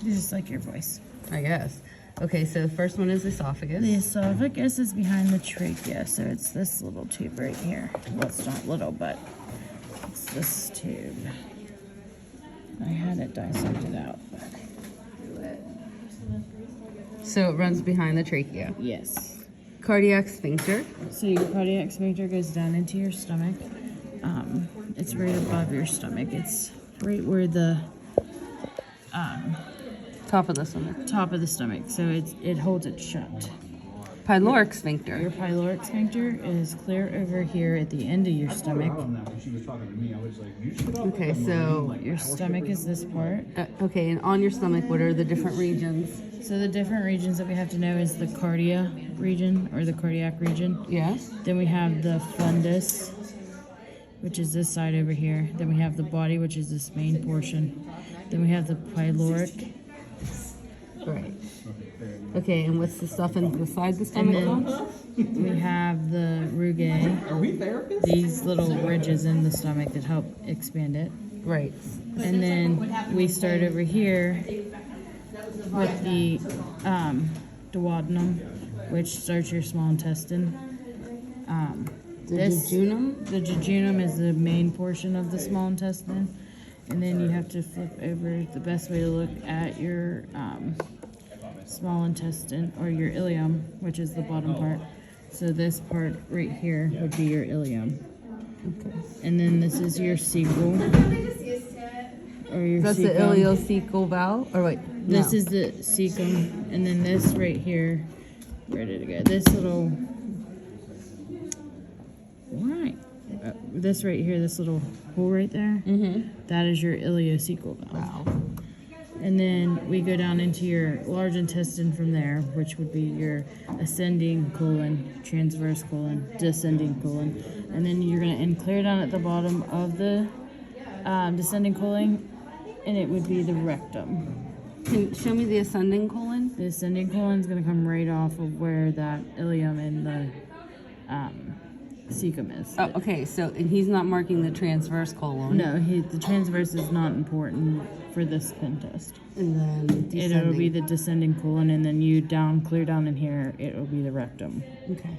Just like your voice. I guess. Okay, so the first one is esophagus. The esophagus is behind the trachea, so it's this little tube right here. Well, it's not little, but it's this tube. I had it dissected out, but So it runs behind the trachea. yes. Cardiac sphincter. So your cardiac sphincter goes down into your stomach. It's right above your stomach. It's right where the Top of the stomach. top of the stomach. So it holds it shut. Pyloric sphincter. Your pyloric sphincter is clear over here at the end of your stomach. Okay, so Your stomach is this part. okay, and on your stomach, what are the different regions? So the different regions that we have to know is the cardia region or the cardiac region. Yes. Then we have the fundus, which is this side over here. Then we have the body, which is this main portion. Then we have the pyloric. Right. Okay, and what's the stuff inside the And stomach? then we have the rugae. Are we therapists? These little ridges in the stomach that help expand it. Right. And then we start over here with the duodenum, which starts your small intestine. The jejunum. The jejunum is the main portion of the small intestine. And then you have to flip over. The best way to look at your small intestine or your ileum, which is the bottom part. So this part right here would be your ileum. Okay. And then this is your cecal. Or your That's the cecum. ileocecal valve. Or wait. This no. is the cecum. And then this right here. Where did it go? This little. Right. This right here, this little hole right there. That is your ileocecal valve. Wow. And then we go down into your large intestine from there, which would be your ascending colon, transverse colon, descending colon. And then you're going to end clear down at the bottom of the descending colon, and it would be the rectum. Can you show me the ascending colon? The ascending colon is going to come right off of where that ileum and the cecum is. Oh, okay. So, and he's not marking the transverse colon. No, the transverse is not important for this spin test. And then It'll be descending. the descending colon, and then you clear down in here, it'll be the rectum, Okay.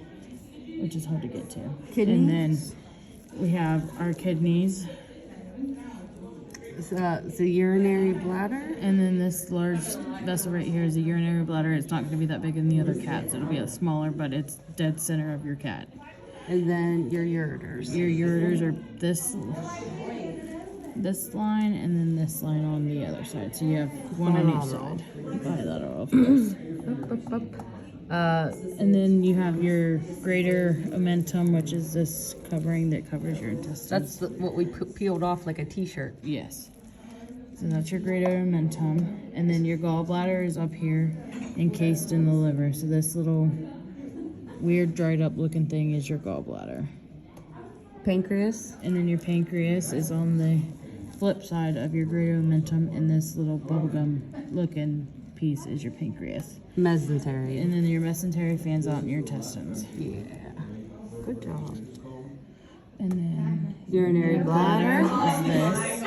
which is hard to get to. Kidneys? And then we have our kidneys, It's a urinary bladder. and then this large vessel right here is a urinary bladder. It's not going to be that big in the other cats. It'll be a smaller, but it's dead center of your cat. And then your ureters. Your ureters are this line, and then this line on the other side. So you have one on each side. Bilateral, of course. And then you have your greater omentum, which is this covering that covers your intestines. That's what we peeled off like a t-shirt. Yes. So that's your greater omentum. And then your gallbladder is up here, encased in the liver. So this little weird dried up looking thing is your gallbladder. Pancreas. And then your pancreas is on the flip side of your greater omentum, and this little bubblegum looking piece is your pancreas. Mesentery. And then your mesentery fans out in your intestines. Yeah. Good job. And then Urinary bladder. is this.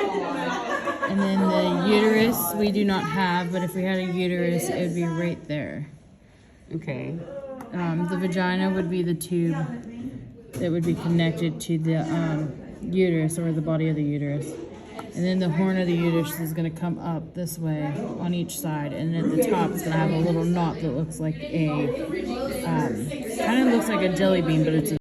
And then the uterus we do not have, but if we had a uterus, it would be right there. Okay. The vagina would be the tube that would be connected to the uterus or the body of the uterus. And then the horn of the uterus is going to come up this way on each side. And at the top, it's going to have a little knot that looks like kind of looks like a jelly bean, but it's a